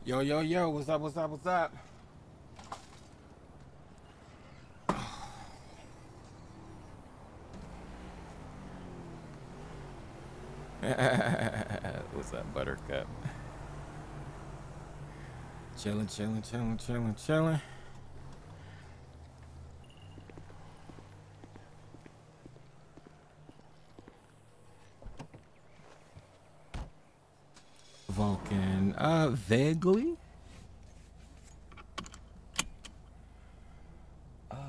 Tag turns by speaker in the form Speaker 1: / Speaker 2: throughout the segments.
Speaker 1: Yo, yo, yo, what's up, what's up, what's up? What's up, Buttercup? Chilling, chilling, chilling, chilling, chilling. Vulcan, vaguely. Offline.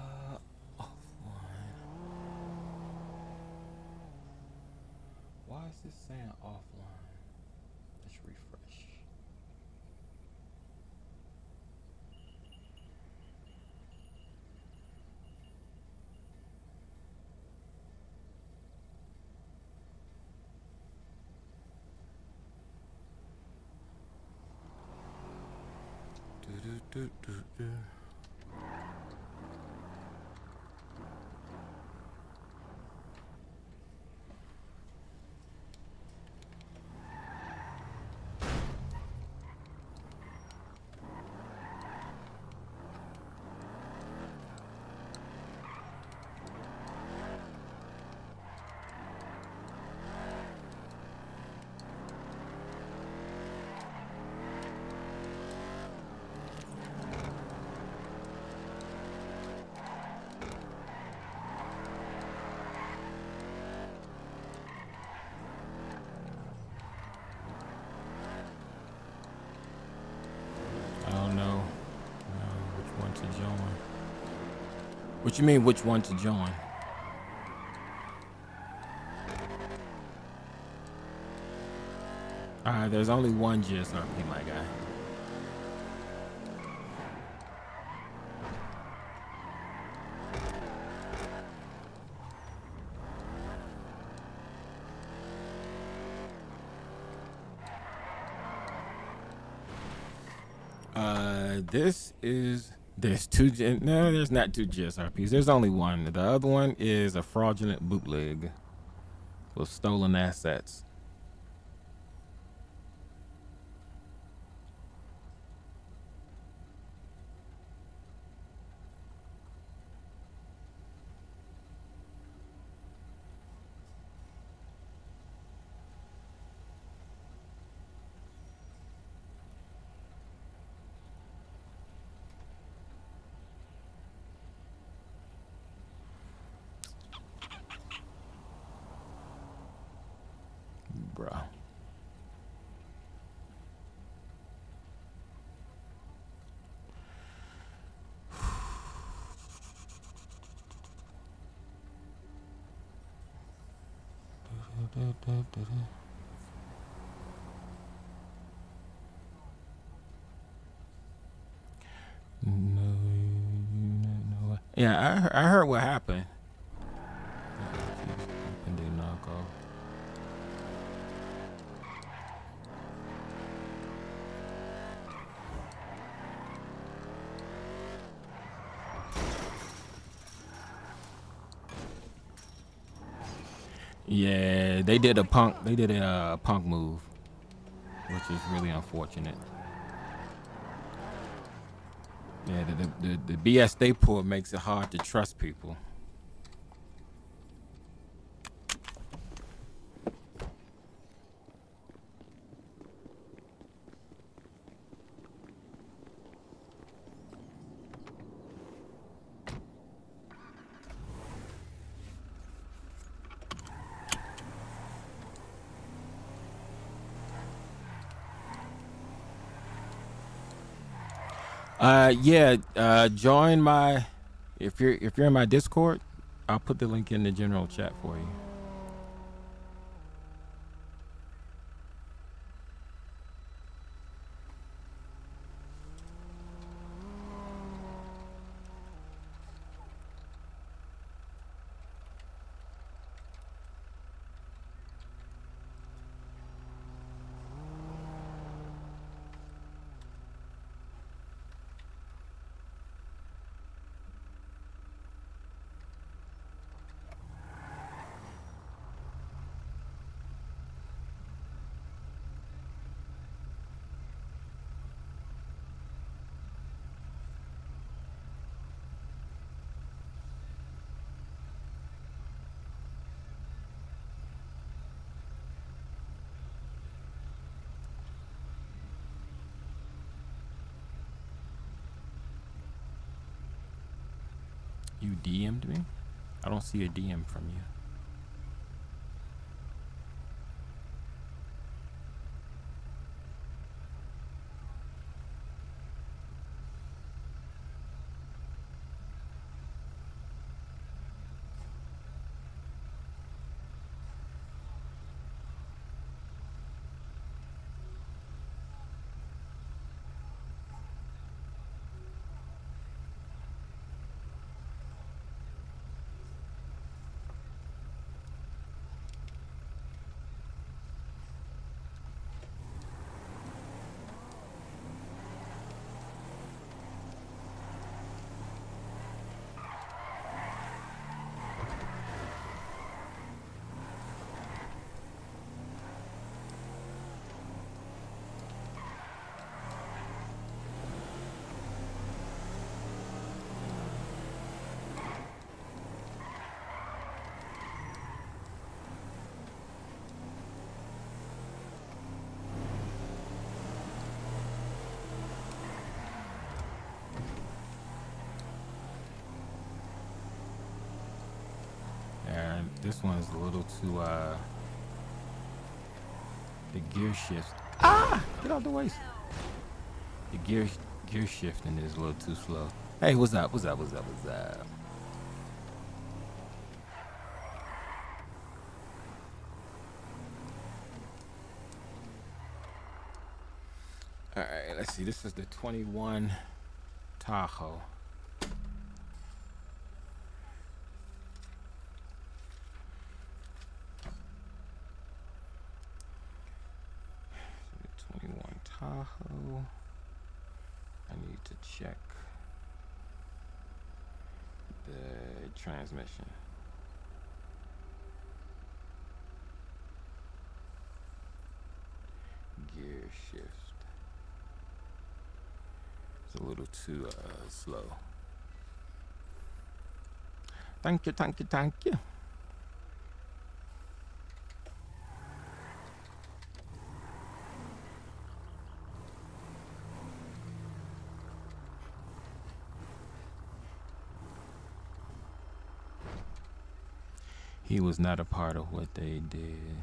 Speaker 1: Why is this saying offline? Let's refresh. Do do do do do. I don't know. Which one to join? What you mean, which one to join? There's only one GSRP, my guy. There's two. No, there's not two GSRPs. There's only one. The other one is a fraudulent bootleg with stolen assets. Bruh. No. Yeah, I heard what happened. Yeah, they did a punk. They did a punk move, which is really unfortunate. Yeah, the BS they pull makes it hard to trust people. Yeah. Join my. If you're in my Discord, I'll put the link in the general chat for you. You DM'd me? I don't see a DM from you. And this one's a little too the gear shifts. Ah! Get out the way. The gear shifting is a little too slow. Hey, what's up? What's up? What's up? What's up? All right, let's see. This is the 21 Tahoe. The 21 Tahoe. I need to check the transmission. Gear shift. It's a little too slow. Thank you, thank you, thank you. He was not a part of what they did.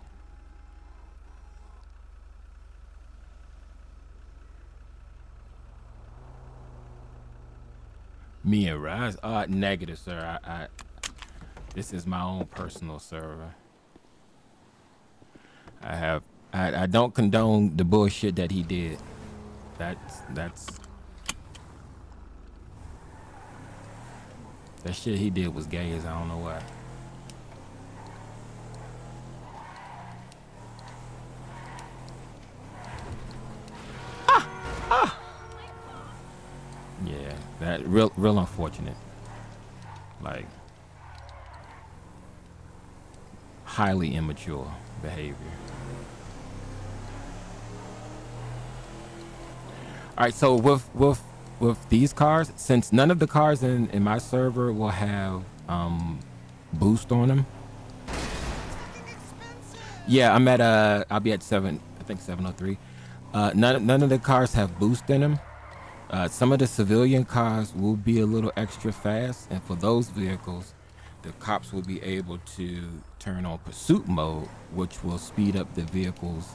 Speaker 1: Me and Rise? Negative, sir. This is my own personal server. I don't condone the bullshit that he did. That's that shit he did was gay as I don't know why. Yeah, that real unfortunate. Like highly immature behavior. All right, so with these cars, since none of the cars in my server will have boost on them. Yeah, I'm at I'll be at 703. None of the cars have boost in them. Some of the civilian cars will be a little extra fast, and for those vehicles, the cops will be able to turn on pursuit mode, which will speed up the vehicle's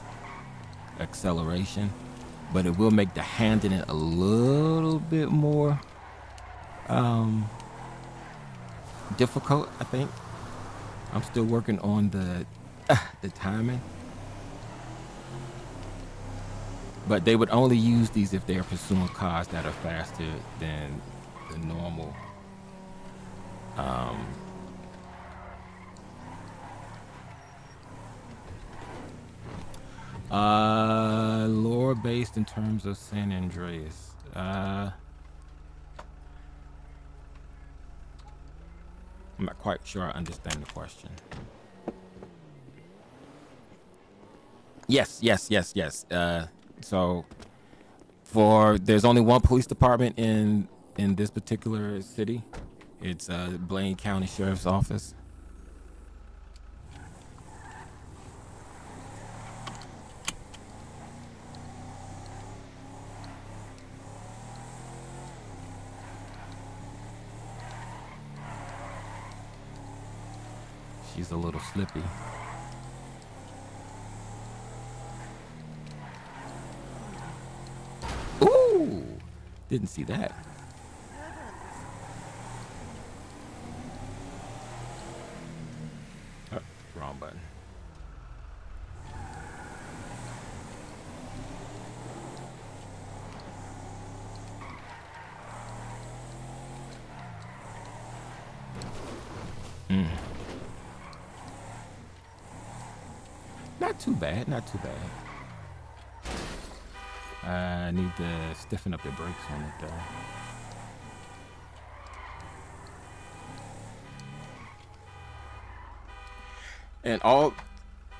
Speaker 1: acceleration, but it will make the handling it a little bit more difficult, I think. I'm still working on the timing. But they would only use these if they are pursuing cars that are faster than the normal. Lore based in terms of San Andreas. I'm not quite sure I understand the question. Yes. So there's only one police department in this particular city. It's Blaine County Sheriff's Office. she's a little slippy. Ooh, didn't see that. Wrong button. Not too bad, not too bad. I need to stiffen up the brakes on it though. And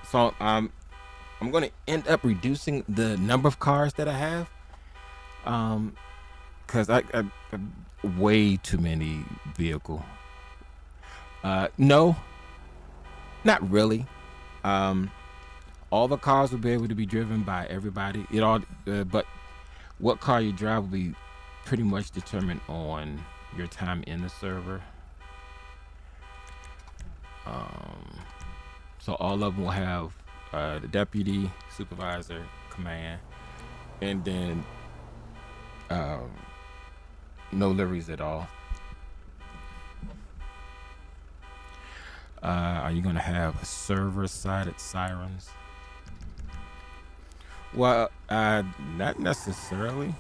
Speaker 1: so I'm going to end up reducing the number of cars that I have, because I way too many vehicle. No, not really. All the cars will be able to be driven by everybody. But what car you drive will be pretty much determined on your time in the server. So all of them will have the deputy, supervisor, command, and then no liveries at all. Are you going to have server-sided sirens? Well, not necessarily.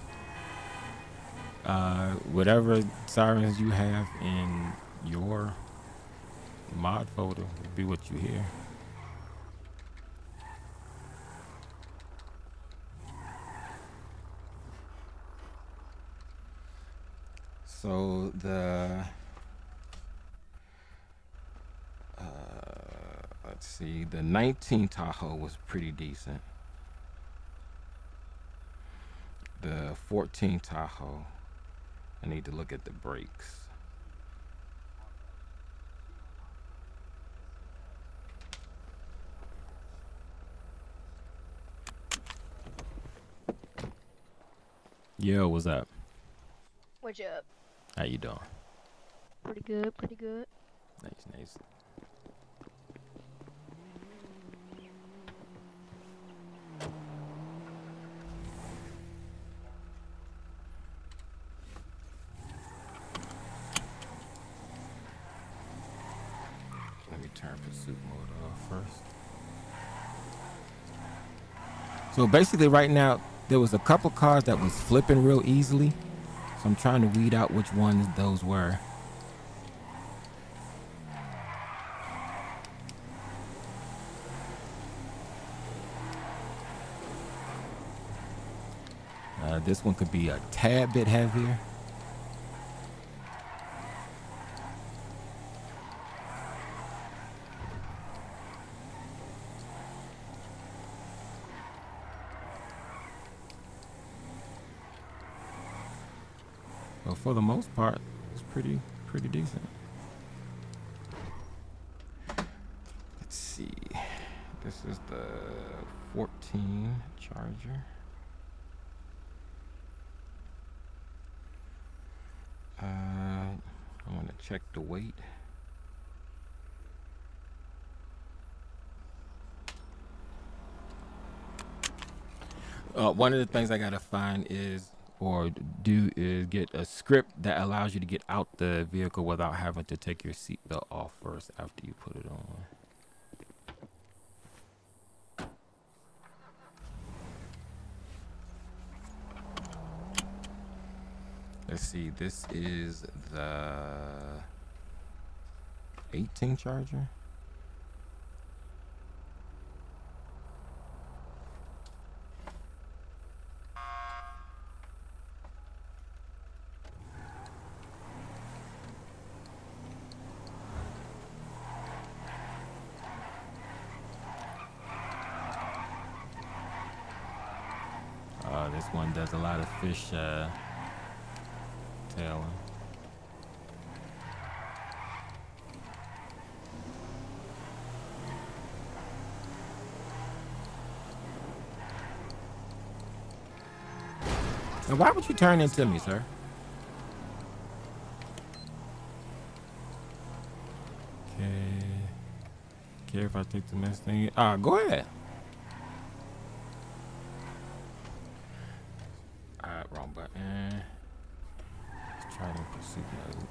Speaker 1: Whatever sirens you have in your mod folder will be what you hear. So let's see, the 19 Tahoe was pretty decent. The 14 Tahoe, I need to look at the brakes. Yo, what's up?
Speaker 2: What's up?
Speaker 1: How you doing?
Speaker 2: Pretty good, pretty good.
Speaker 1: Nice. Let me turn pursuit mode off first. So basically right now, there was a couple cars that was flipping real easily. So I'm trying to weed out which ones those were. This one could be a tad bit heavier. But for the most part, it's pretty decent. Let's see. This is the 14 Charger. I want to check the weight. One of the things I gotta find is get a script that allows you to get out the vehicle without having to take your seatbelt off first after you put it on. Let's see, this is the 18 Charger. This one does a lot of fish tailing. Now, why would you turn into me, sir? Okay. Care if I take the mess thing? Go ahead. Wrong button. Let's try the pursuit mode.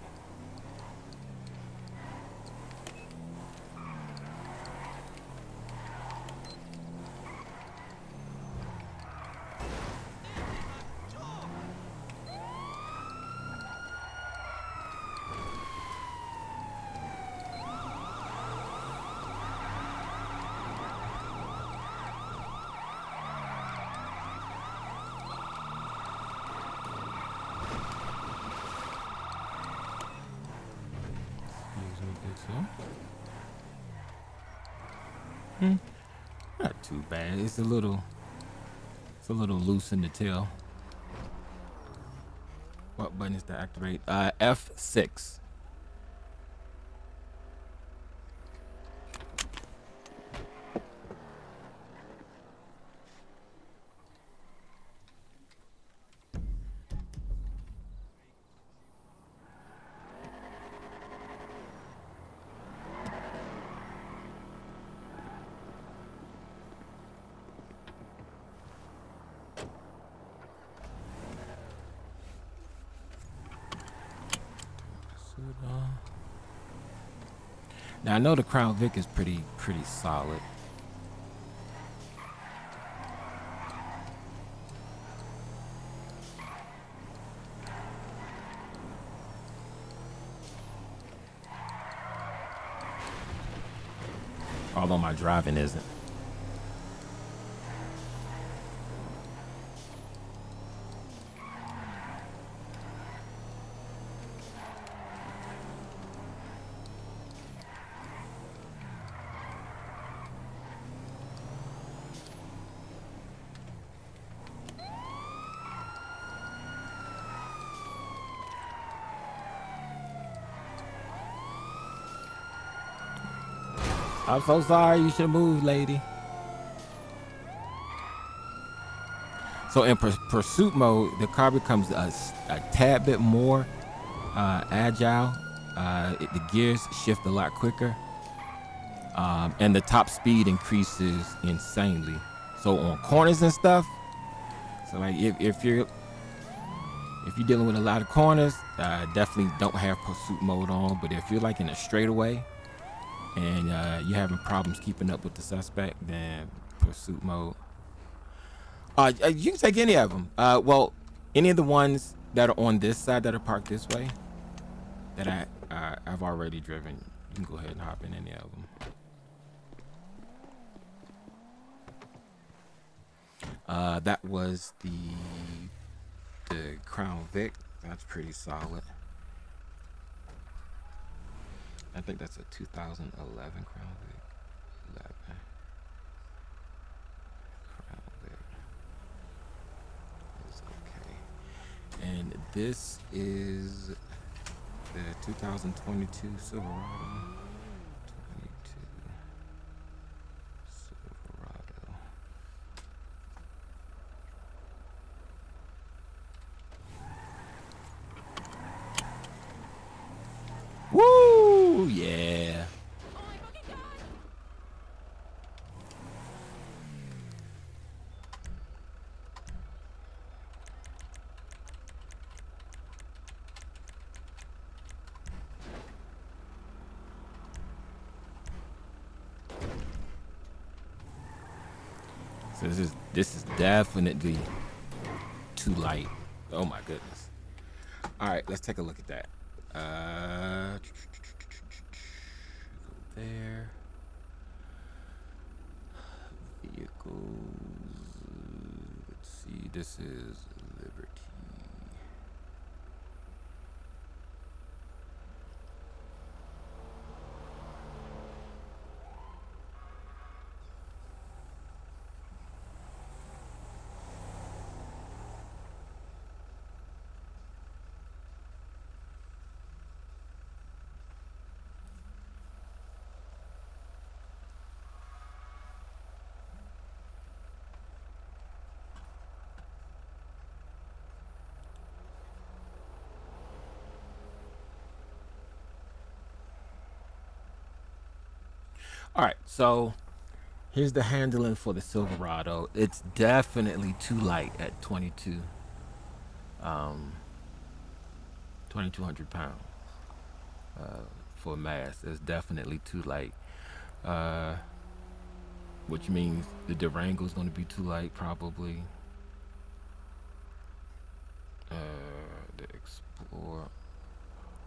Speaker 1: Not too bad. It's a little loose in the tail. What button is to activate? F6. Now I know the Crown Vic is pretty solid. Although my driving isn't. I'm so sorry. You should have moved, lady. So in pursuit mode, the car becomes a tad bit more agile. The gears shift a lot quicker, and the top speed increases insanely. So on corners and stuff, so like if you're dealing with a lot of corners, definitely don't have pursuit mode on. But if you're like in a straightaway and you're having problems keeping up with the suspect, then pursuit mode. You can take any of them. Well, any of the ones that are on this side that are parked this way that I've already driven, you can go ahead and hop in any of them. That was the Crown Vic. That's pretty solid. I think that's a 2011 Crown Vic. 11. Crown Vic is okay. And this is the 2022 Silverado. 22 Silverado. Woo! Yeah. So this is definitely too light. Oh my goodness. All right, let's take a look at that. Go there. Vehicles. Let's see. This is Liberty. All right, so here's the handling for the Silverado. It's definitely too light at 2,200 pounds for mass. It's definitely too light, uh, which means the Durango's going to be too light probably. The Explorer.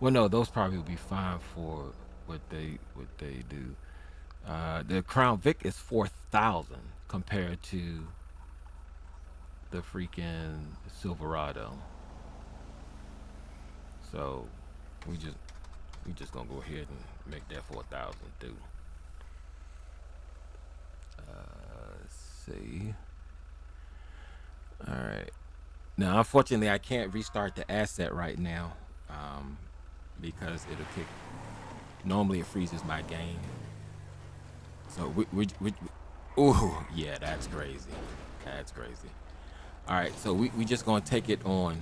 Speaker 1: Well, no, those probably will be fine for what they do. The Crown Vic is 4,000 compared to the freaking Silverado. So we just gonna go ahead and make that 4,000 do. Let's see. All right. Now, unfortunately, I can't restart the asset right now, because it'll kick. Normally, it freezes my game. So ooh, yeah, that's crazy. That's crazy. All right, so we just gonna take it on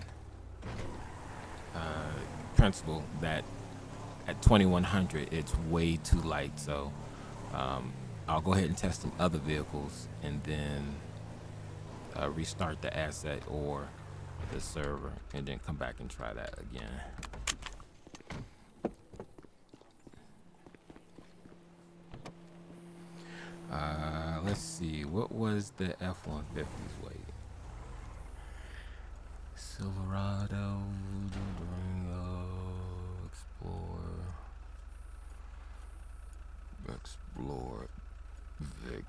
Speaker 1: principle that at 2,100 it's way too light. So I'll go ahead and test some other vehicles and then restart the asset or the server and then come back and try that again. Let's see, what was the F-150's weight? Silverado, Durango, Explorer, Vic.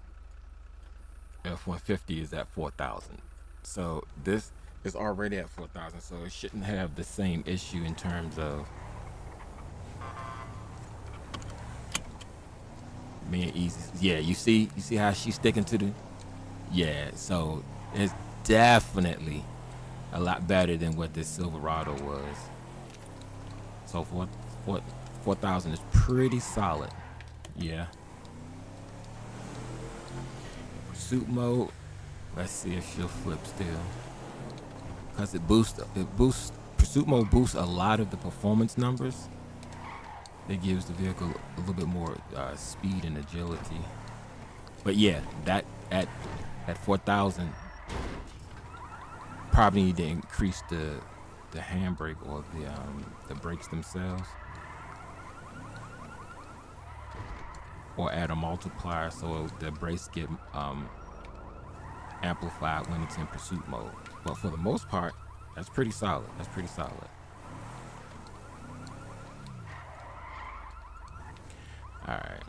Speaker 1: F-150 is at 4,000. So this is already at 4,000, so it shouldn't have the same issue in terms of being easy. Yeah, you see how she's sticking to the. Yeah, so it's definitely a lot better than what this Silverado was. So 4,000 is pretty solid. Yeah. Pursuit mode. Let's see if she'll flip still. Cause it boosts. Pursuit mode boosts a lot of the performance numbers. It gives the vehicle a little bit more speed and agility. But yeah, that at 4,000, probably need to increase the handbrake or the brakes themselves, or add a multiplier so the brakes get amplified when it's in pursuit mode. But for the most part, that's pretty solid. That's pretty solid. All right.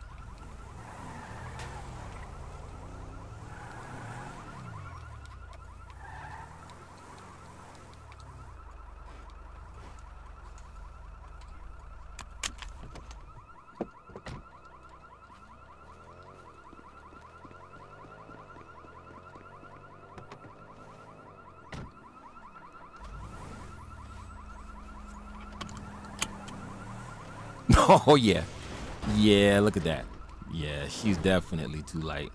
Speaker 1: Oh yeah. Yeah, look at that. Yeah, she's definitely too light.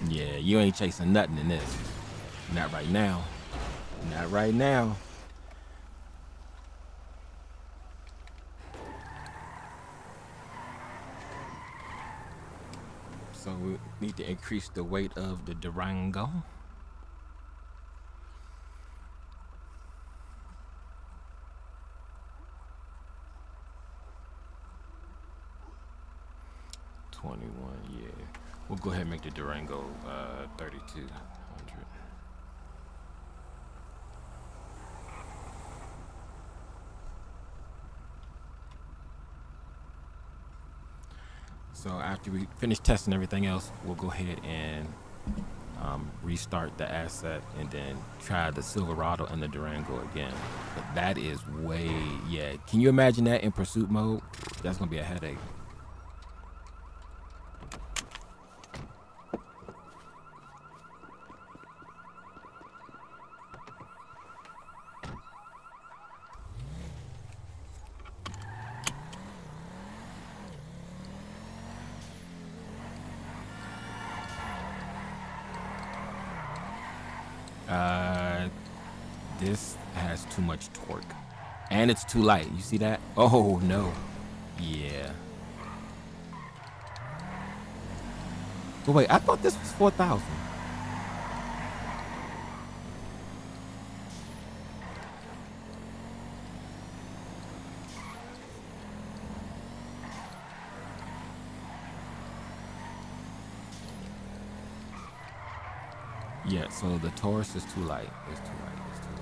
Speaker 1: Yeah, you ain't chasing nothing in this. Not right now. Not right now. So we need to increase the weight of the Durango. Yeah, we'll go ahead and make the Durango 3,200. So after we finish testing everything else, we'll go ahead and restart the asset and then try the Silverado and the Durango again. But that is way, yeah. Can you imagine that in pursuit mode? That's gonna be a headache. This has too much torque. And it's too light. You see that? Oh, no. Yeah. But wait, I thought this was 4,000. Yeah, so the Taurus is too light. It's too light. It's too light.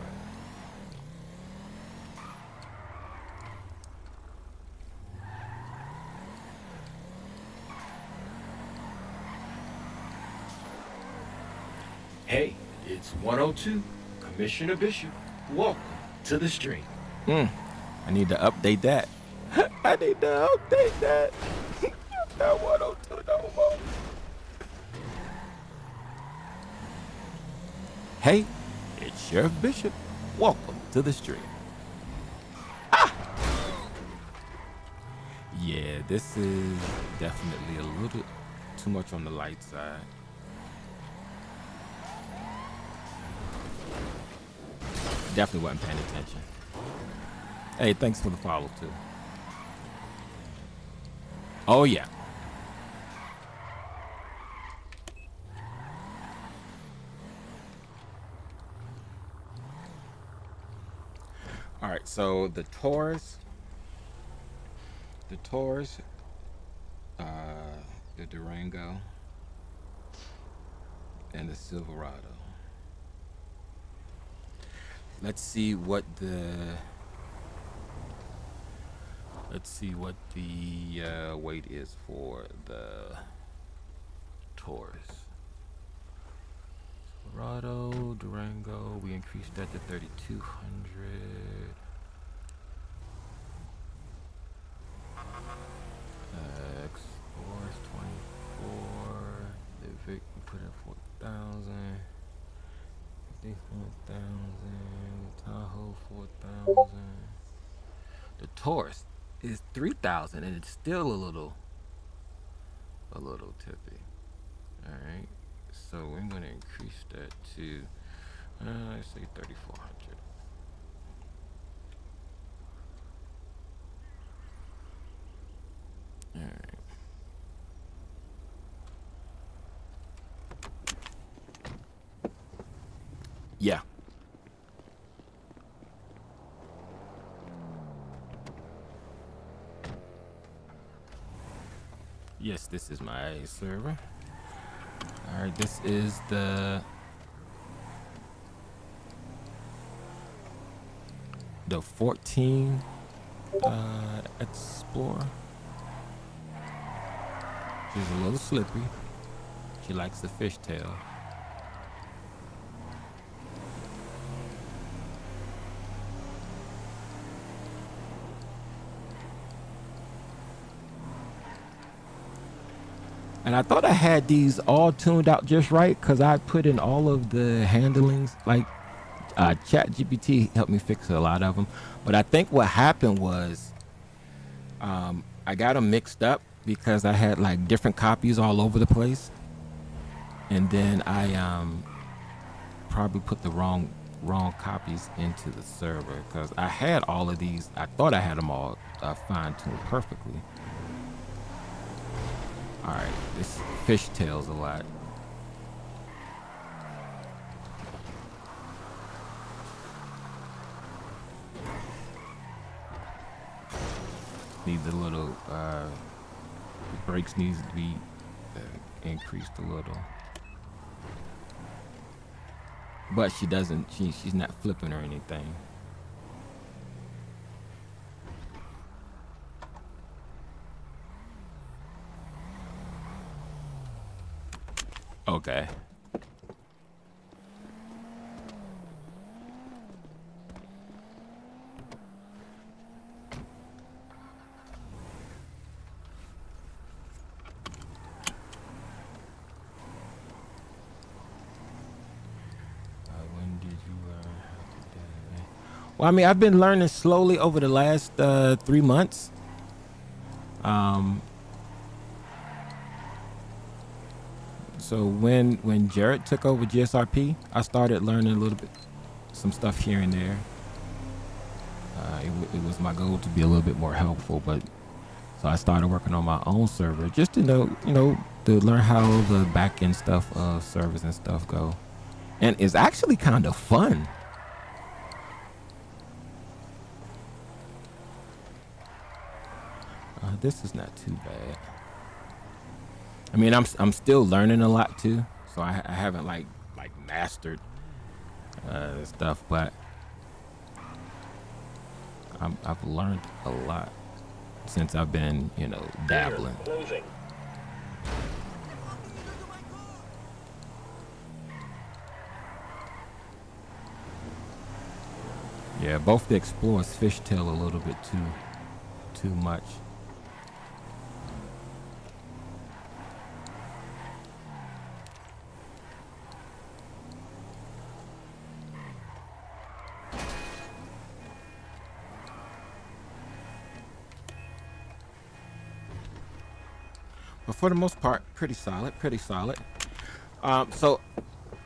Speaker 3: Hey, it's 102, Commissioner Bishop. Welcome to the stream.
Speaker 1: I need to update that. I need to update that. Not 102 no more. Hey, it's Sheriff Bishop. Welcome to the stream. Yeah, this is definitely a little too much on the light side. Definitely wasn't paying attention. Hey, thanks for the follow too. Oh yeah. All right, so the Taurus, the Durango, and the Silverado. Let's see what the weight is for the Taurus. Silverado, Durango, we increased that to 3,200. X-Force 24. The Vic, we put in 4,000. 54,000. Tahoe 4,000. The Taurus is 3,000, and it's still a little tippy. All right, so we're gonna increase that to let's say 3,400. All right. Yeah. Yes, this is my server. All right, this is the 14 Explorer. She's a little slippery. She likes the fishtail. And I thought I had these all tuned out just right because I put in all of the handlings. Like ChatGPT helped me fix a lot of them. But I think what happened was I got them mixed up because I had like different copies all over the place. And then I probably put the wrong copies into the server because I had all of these. I thought I had them all fine-tuned perfectly. All right, this fishtails a lot. Needs a little, brakes needs to be increased a little. But she doesn't, she's not flipping or anything. Okay. When did you learn how to do that? Well, I mean, I've been learning slowly over the last 3 months. So when Jared took over GSRP, I started learning a little bit some stuff here and there. It was my goal to be a little bit more helpful, but so I started working on my own server just to to learn how the back end stuff of servers and stuff go, and it's actually kind of fun. This is not too bad. I mean, I'm still learning a lot too, so I haven't like mastered stuff, but I've learned a lot since I've been, dabbling.
Speaker 4: Closing.
Speaker 1: Yeah, both the Explorers fishtail a little bit too much. But for the most part, pretty solid, pretty solid. So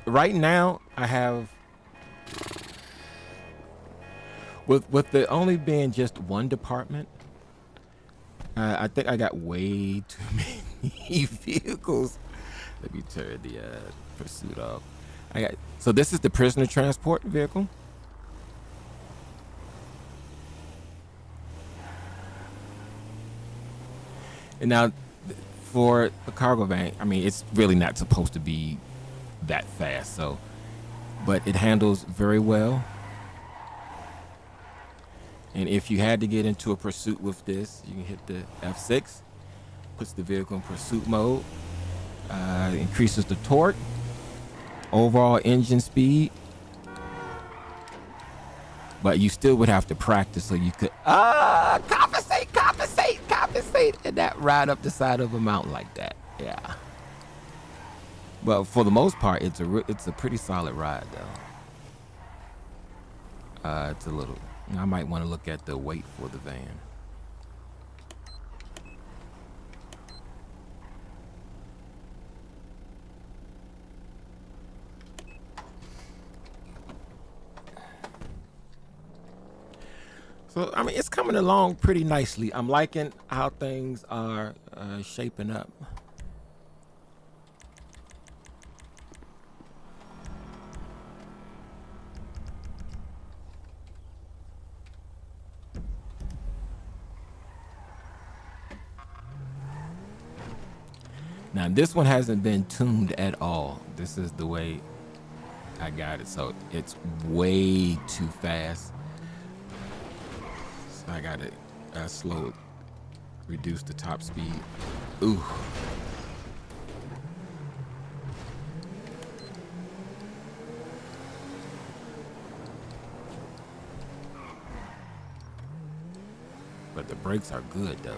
Speaker 1: right now I have, with the only being just one department, I think I got way too many vehicles. Let me turn the pursuit off. So this is the prisoner transport vehicle. And now for a cargo van, I mean, it's really not supposed to be that fast, but it handles very well. And if you had to get into a pursuit with this, you can hit the F6, puts the vehicle in pursuit mode, increases the torque, overall engine speed, but you still would have to practice so you could compensate, and that ride up the side of a mountain like that. Yeah. But for the most part, it's a pretty solid ride though. It's a little. I might want to look at the weight for the van. So, I mean, it's coming along pretty nicely. I'm liking how things are shaping up. Now, this one hasn't been tuned at all. This is the way I got it. So it's way too fast. So I got to slow it, reduce the top speed. Ooh. But the brakes are good though.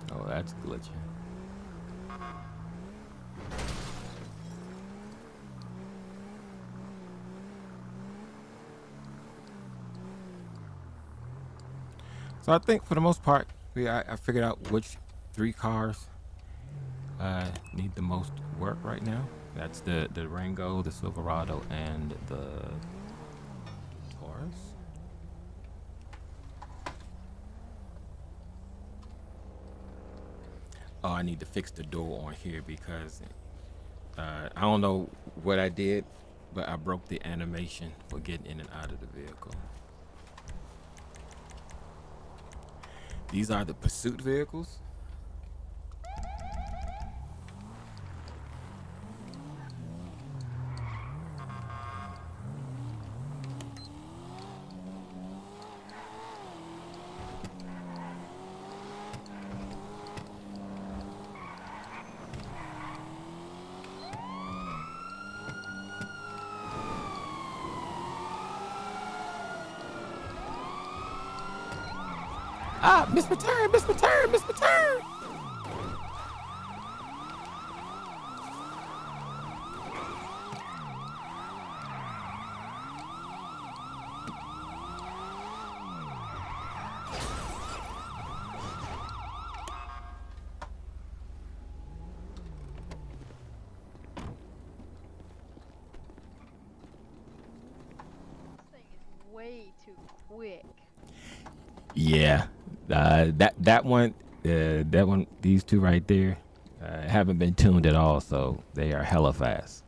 Speaker 1: Oh, that's glitching. So I think for the most part, I figured out which 3 cars need the most work right now. That's the Rango, the Silverado, and the Taurus. Oh, I need to fix the door on here because I don't know what I did, but I broke the animation for getting in and out of the vehicle. These are the pursuit vehicles. Ah, Miss Return, Miss Return, Miss Return.
Speaker 2: This thing is way too quick.
Speaker 1: Yeah, that one, these two right there, haven't been tuned at all, so they are hella fast.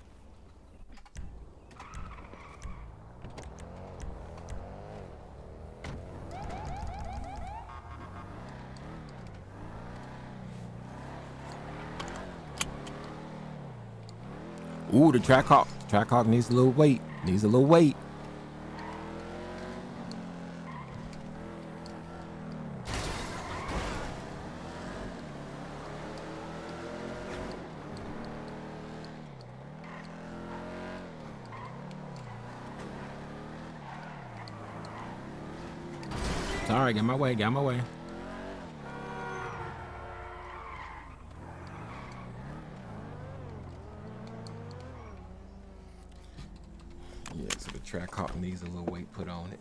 Speaker 1: Ooh, the Trackhawk. Trackhawk needs a little weight. Needs a little weight. Sorry, get my way, get my way. Yeah, so the Trackhawk needs a little weight put on it.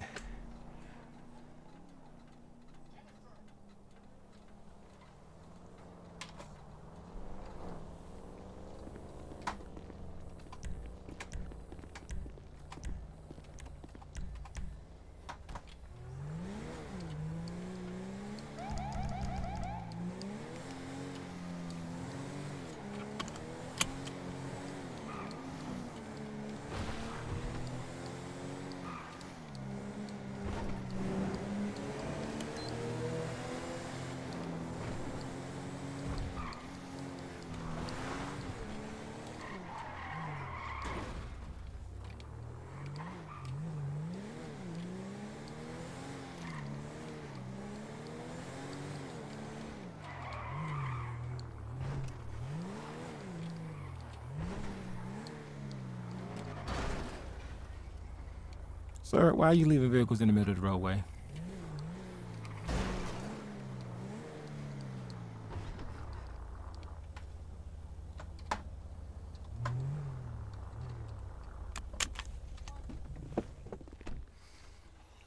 Speaker 1: Sir, why are you leaving vehicles in the middle of the roadway?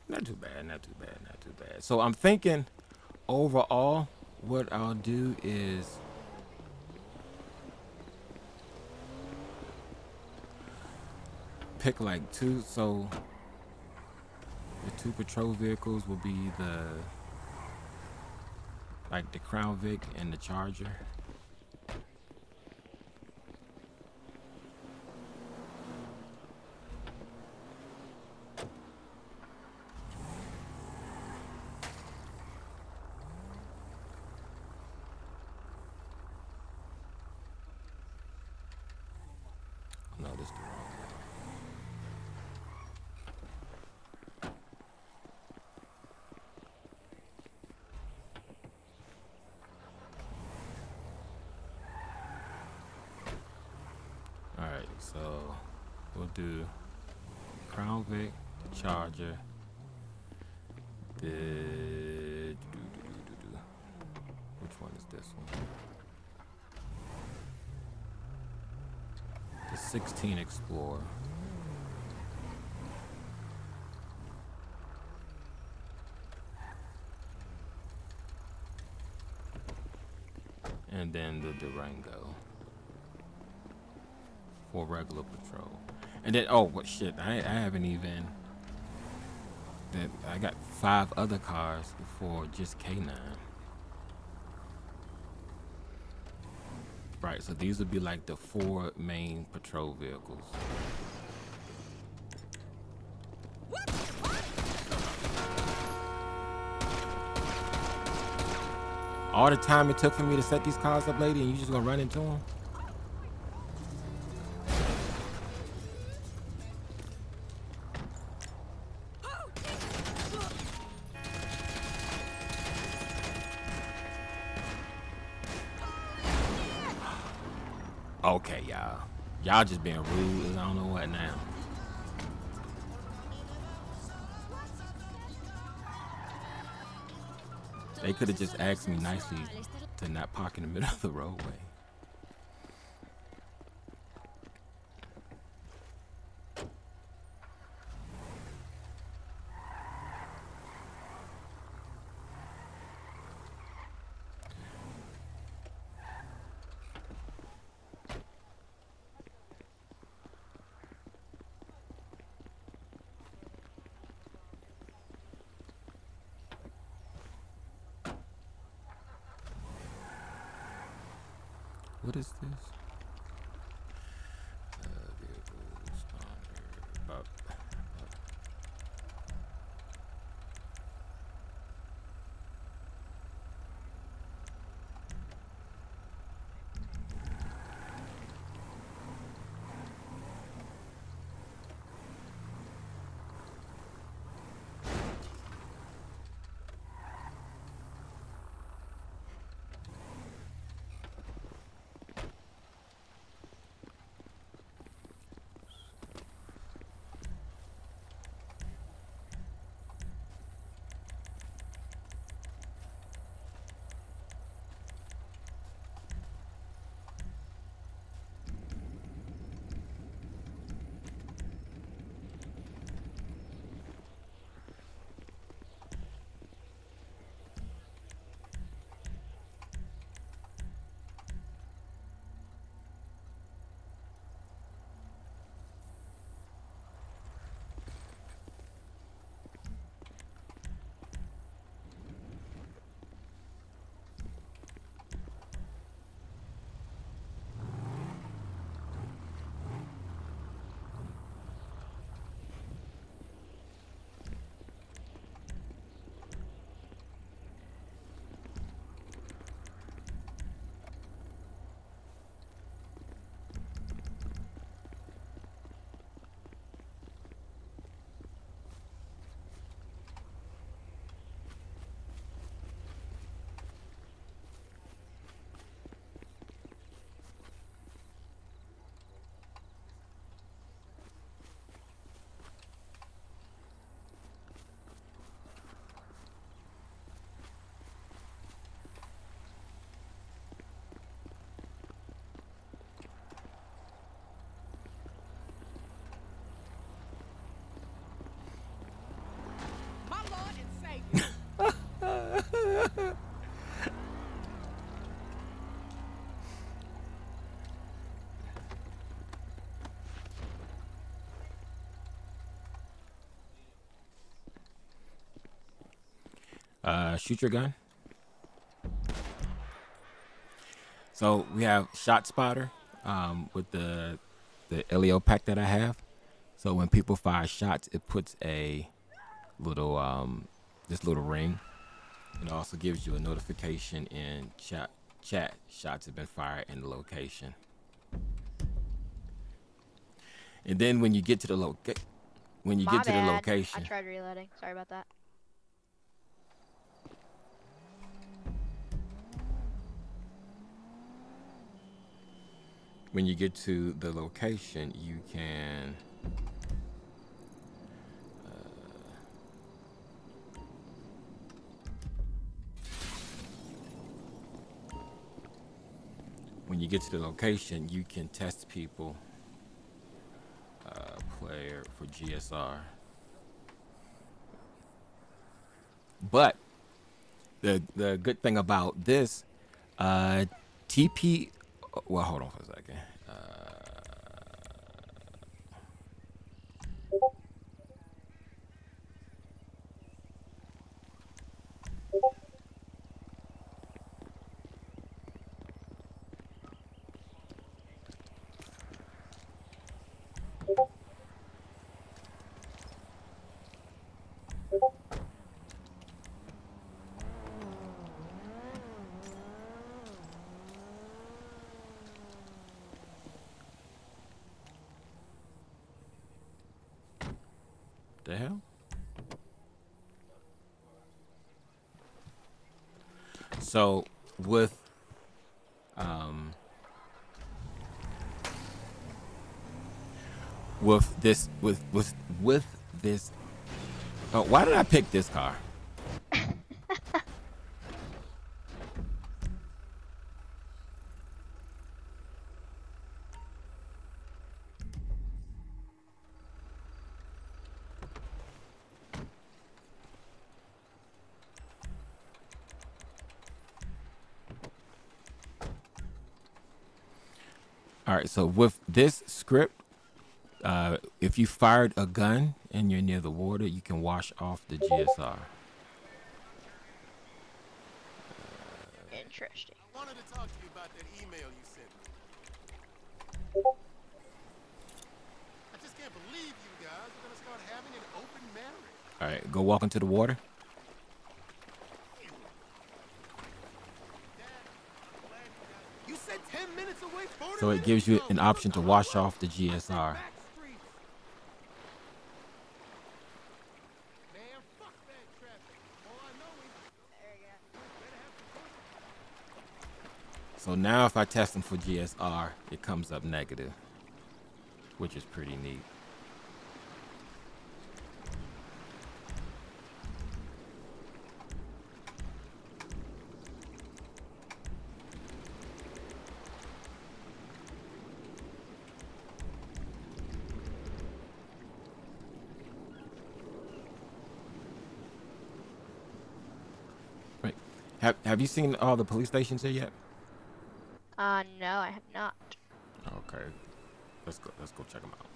Speaker 1: Not too bad, not too bad, not too bad. So I'm thinking overall, what I'll do is pick like two. So the two patrol vehicles will be the Crown Vic and the Charger. No, this is the wrong way. All right, so we'll do Crown Vic, Charger, which one is this one? The 16 Explorer. And then the Durango for regular patrol. And then, oh, what shit, I haven't even, I got 5 other cars for just K9. Right, so these would be like the 4 main patrol vehicles. All the time it took for me to set these cars up, lady, and you just gonna run into them? Okay, y'all. Y'all just being rude as I don't know what now. They could have just asked me nicely to not park in the middle of the roadway. What is this? Vehicle responder. Up. Shoot your gun. So we have Shot Spotter with the LEO pack that I have. So when people fire shots, it puts a little this little ring. It also gives you a notification in chat. Shots have been fired in the location. And then when you get to the location,
Speaker 2: I tried reloading. Sorry about that.
Speaker 1: When you get to the location, you can test people. Player for GSR. But the good thing about this, TP. Well, hold on for a second. the hell? So um with this, oh, why did I pick this car? All right, so with this script, if you fired a gun and you're near the water, you can wash off the GSR.
Speaker 2: Interesting.
Speaker 4: I wanted to talk to you about that email you sent me. I just can't believe you guys are gonna start having an open marriage.
Speaker 1: All right, go walk into the water.
Speaker 4: Dad, I'm glad you said 10 minutes away. 40
Speaker 1: So it
Speaker 4: minutes
Speaker 1: gives you
Speaker 4: ago.
Speaker 1: an
Speaker 4: We
Speaker 1: option
Speaker 4: were
Speaker 1: to
Speaker 4: on the
Speaker 1: wash
Speaker 4: road.
Speaker 1: off the GSR.
Speaker 4: Back streets. Man, fuck bad traffic. All I know is
Speaker 2: There you go.
Speaker 4: better have some.
Speaker 1: So now if I test them for GSR, it comes up negative, which is pretty neat. Right. Have you seen all the police stations here yet?
Speaker 2: No, I have not.
Speaker 1: Okay. Let's go check them out.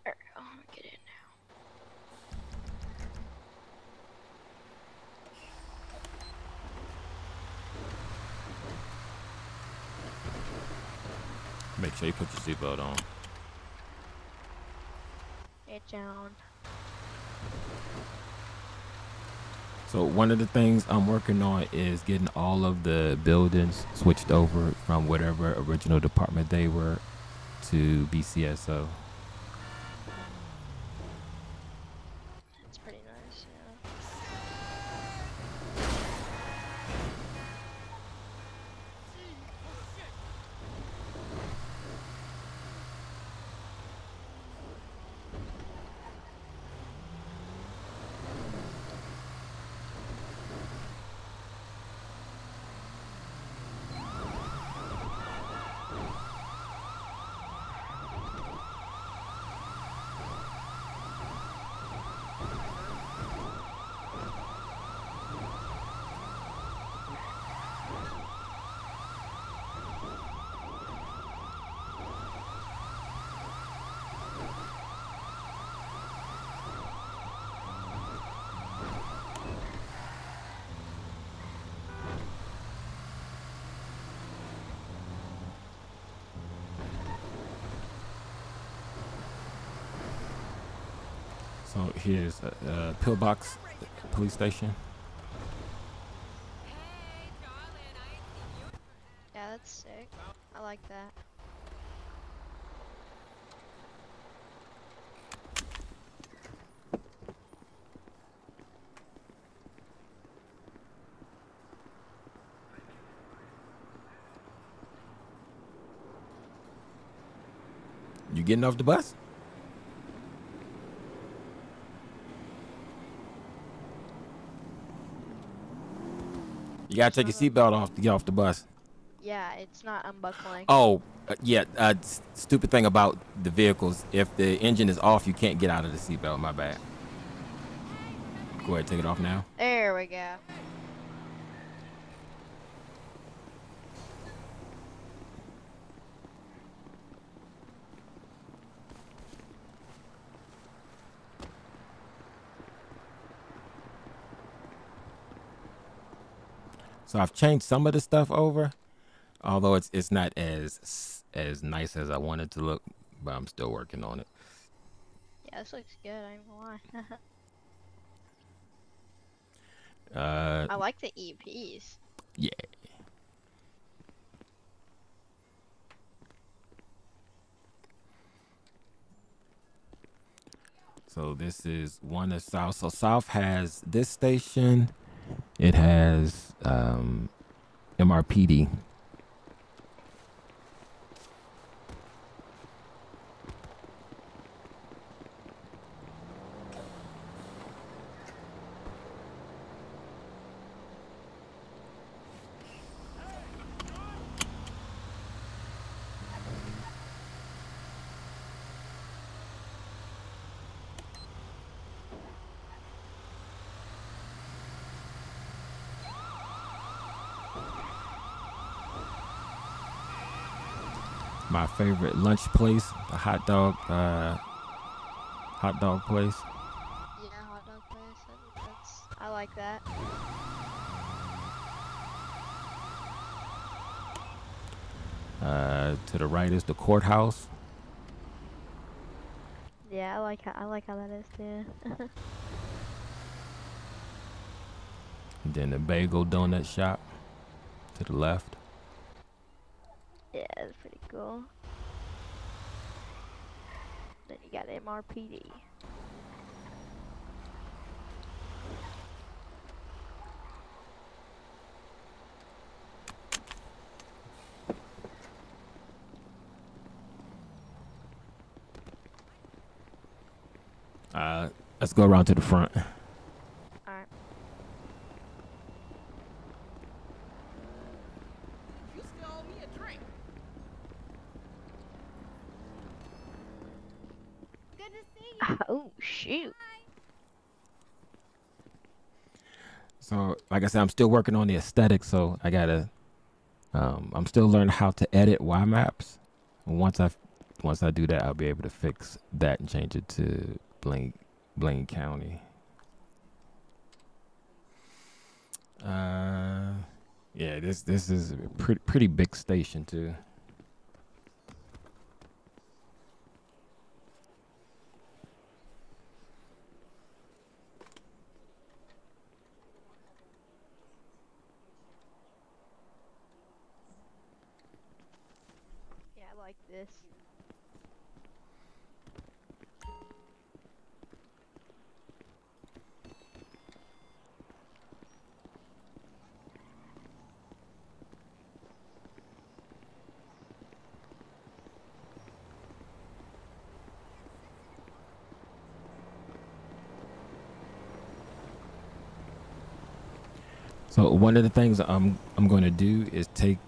Speaker 2: There we go. Let me get in now.
Speaker 1: Make sure you put your seatbelt on.
Speaker 2: Get down.
Speaker 1: So one of the things I'm working on is getting all of the buildings switched over from whatever original department they were to BCSO.
Speaker 2: It's pretty nice, yeah.
Speaker 1: So here's a pillbox police station.
Speaker 2: Yeah, that's sick. I like that.
Speaker 1: You getting off the bus? You gotta take your seatbelt off to get off the bus.
Speaker 2: Yeah, it's not unbuckling.
Speaker 1: Oh, yeah. Stupid thing about the vehicles: if the engine is off, you can't get out of the seatbelt. My bad. Go ahead, take it off now.
Speaker 2: There we go.
Speaker 1: So I've changed some of the stuff over, although it's not as nice as I want it to look, but I'm still working on it.
Speaker 2: Yeah, this looks good, I ain't gonna lie. I like the EPs.
Speaker 1: Yeah. So this is one of South. So South has this station. It has MRPD. My favorite lunch place, the hot dog place.
Speaker 2: Yeah, hot dog place. I like that.
Speaker 1: To the right is the courthouse.
Speaker 2: Yeah, I like how that is too.
Speaker 1: And then the bagel donut shop to the left.
Speaker 2: Yeah, it's pretty cool. Then you got MRPD.
Speaker 1: Let's go around to the front.
Speaker 2: Alright.
Speaker 5: You still owe me a drink. Good to see you.
Speaker 2: Oh shoot.
Speaker 1: So, like I said, I'm still working on the aesthetic. So I gotta. I'm still learning how to edit Y maps. And once I do that, I'll be able to fix that and change it to Blaine County. Yeah, this is a pretty big station too.
Speaker 2: Yeah, I like this.
Speaker 1: So one of the things I'm going to do is take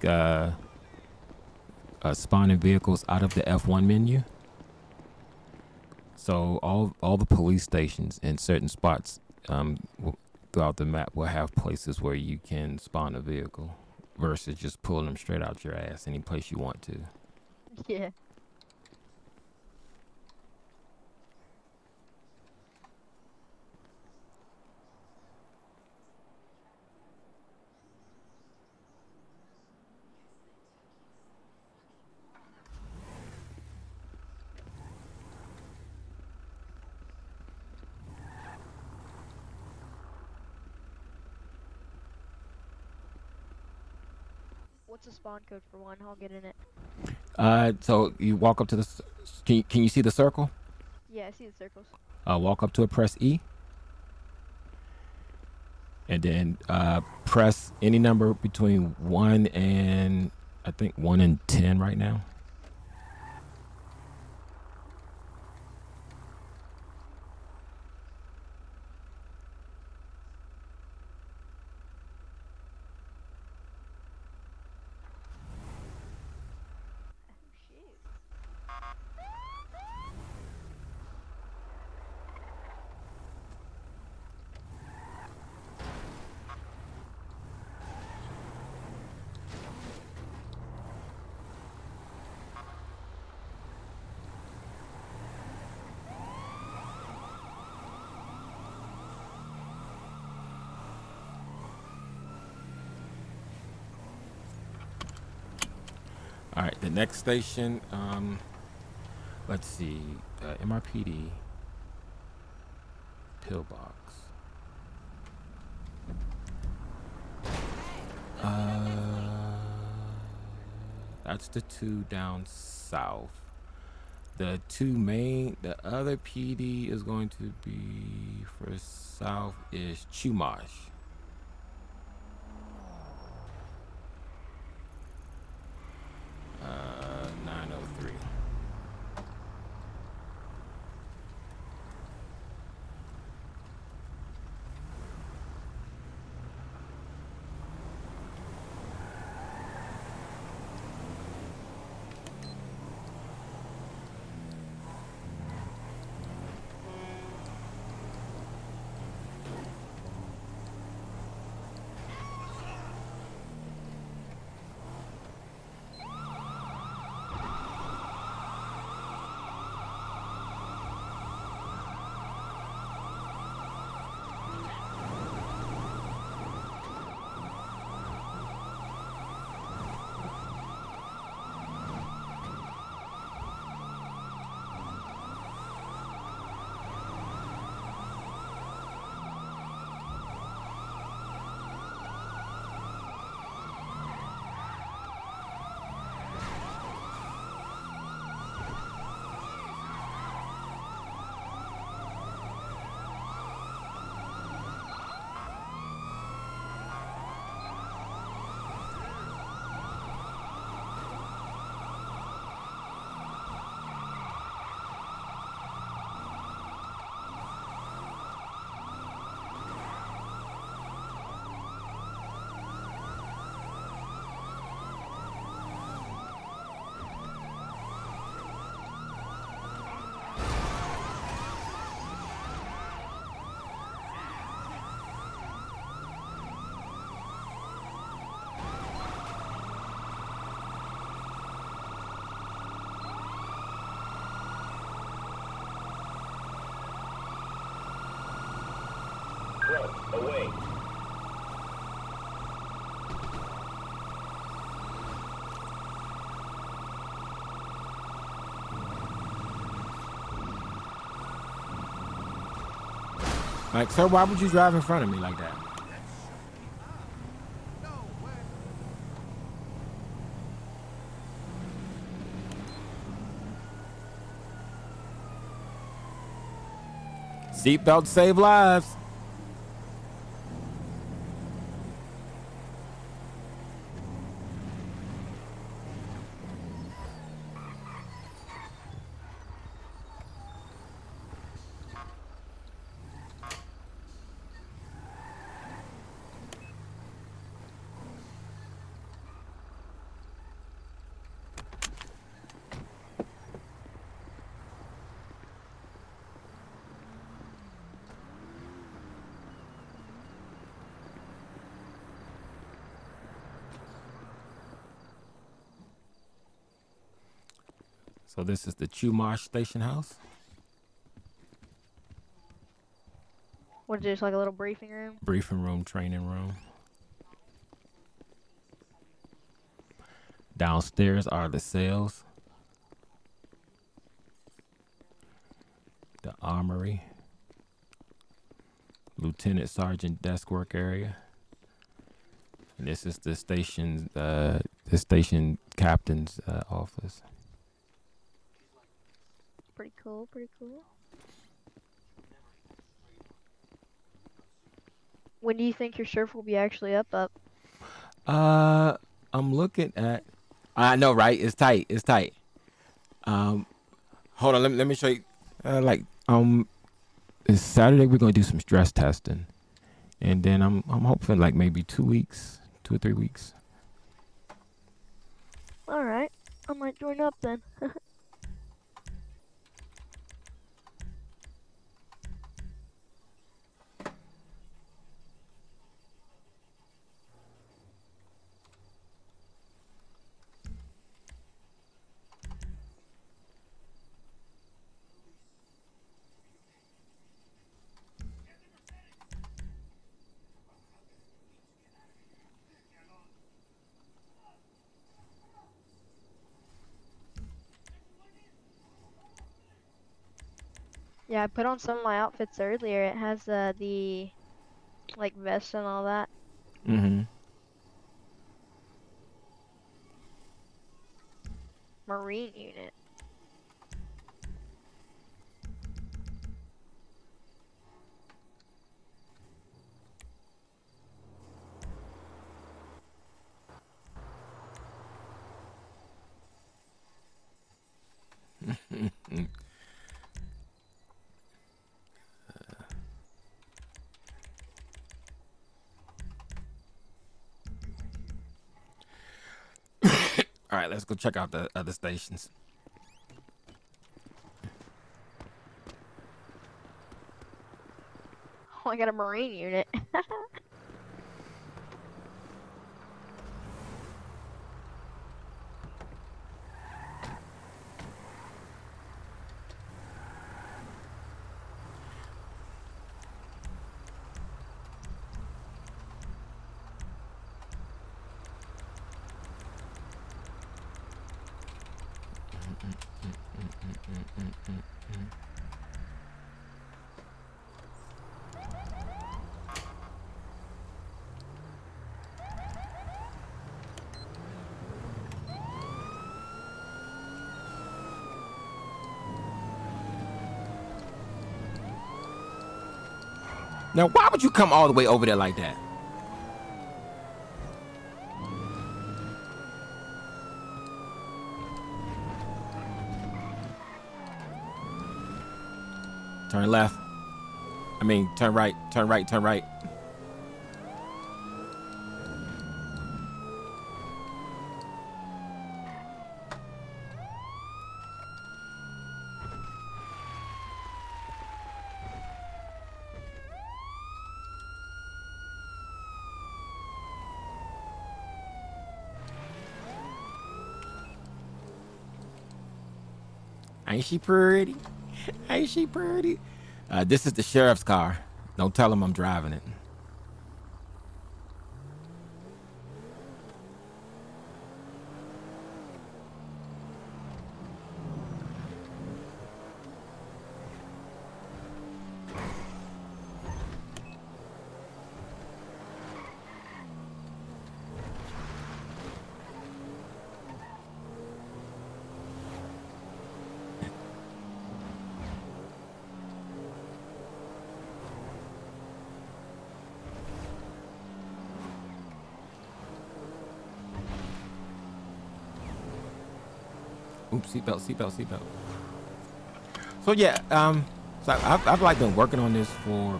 Speaker 1: spawning vehicles out of the F1 menu. So all the police stations in certain spots throughout the map will have places where you can spawn a vehicle versus just pulling them straight out your ass any place you want to.
Speaker 2: Yeah. What's the spawn code for one? I'll get in it.
Speaker 1: So you walk up to the. Can you see the circle?
Speaker 2: Yeah, I see the circles.
Speaker 1: Walk up to it, press E, and then press any number between 1 and I think 1 and 10 right now.
Speaker 2: Oh shoot.
Speaker 1: All right, the next station. Let's see, MRPD pillbox. That's the two down south. The other PD is going to be for south is Chumash. Uh, 903.
Speaker 3: Away.
Speaker 1: Like, sir, why would you drive in front of me like that?
Speaker 4: No way.
Speaker 1: Seatbelts save lives. So this is the Chumash Station House.
Speaker 2: What is this, like a little briefing room?
Speaker 1: Briefing room, training room. Downstairs are the cells. The armory. Lieutenant Sergeant desk work area. And this is the station captain's office.
Speaker 2: Pretty cool, pretty cool. When do you think your surf will be actually up?
Speaker 1: I'm looking at. I know, right? It's tight. It's tight. Hold on. Let me show you. It's Saturday. We're gonna do some stress testing, and then I'm hoping like maybe 2 weeks, 2 or 3 weeks.
Speaker 2: Alright, I might join up then. Yeah, I put on some of my outfits earlier. It has the like vest and all that.
Speaker 1: Mm-hmm.
Speaker 2: Marine unit.
Speaker 1: All right, let's go check out the other stations.
Speaker 2: Oh, I got a Marine unit.
Speaker 1: Now, why would you come all the way over there like that? Turn left. I mean, turn right, turn right, turn right. Ain't she pretty? Ain't she pretty? This is the sheriff's car. Don't tell him I'm driving it. Oops, seatbelt, seatbelt, seatbelt. So yeah, so I've like been working on this for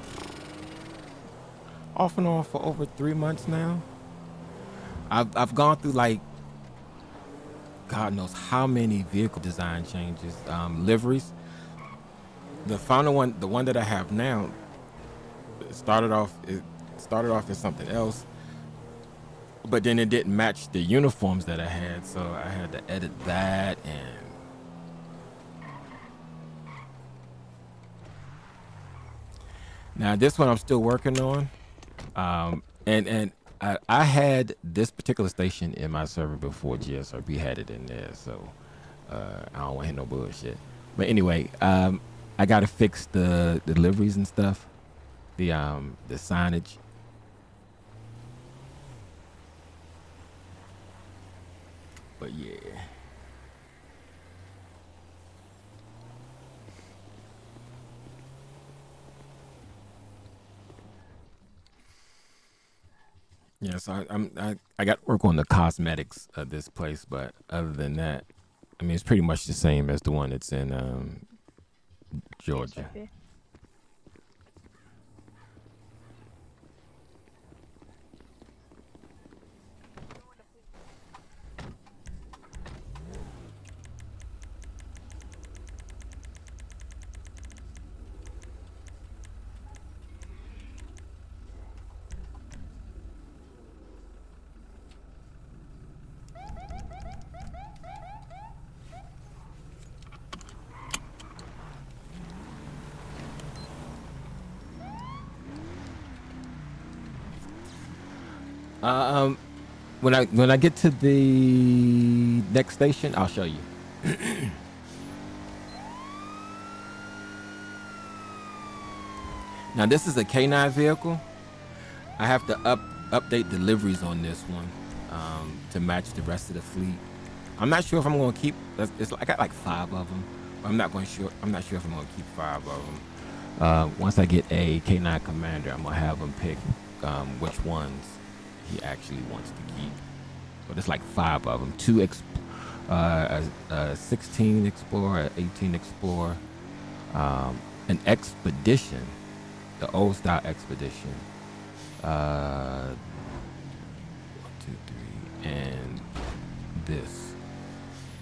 Speaker 1: off and on for over 3 months now. I've gone through like God knows how many vehicle design changes, liveries. The final one, the one that I have now, it started off as something else, but then it didn't match the uniforms that I had, so I had to edit that. And now this one I'm still working on, and I had this particular station in my server before GSRB had it in there, so I don't want to hear no bullshit. But anyway, I got to fix the deliveries and stuff, the signage. But yeah. Yeah, so I got to work on the cosmetics of this place, but other than that, I mean, it's pretty much the same as the one that's in Georgia.
Speaker 2: GSRB.
Speaker 1: When I get to the next station, I'll show you. Now this is a K9 vehicle. I have to update deliveries on this one to match the rest of the fleet. I'm not sure if I'm gonna keep. I got like 5 of them. I'm not sure. I'm not sure if I'm gonna keep 5 of them. Once I get a K9 commander, I'm gonna have him pick which ones he actually wants to keep. But it's like 5 of them. 16 explorer, 18 explorer, an expedition, the old style expedition. 1, 2, 3, and this.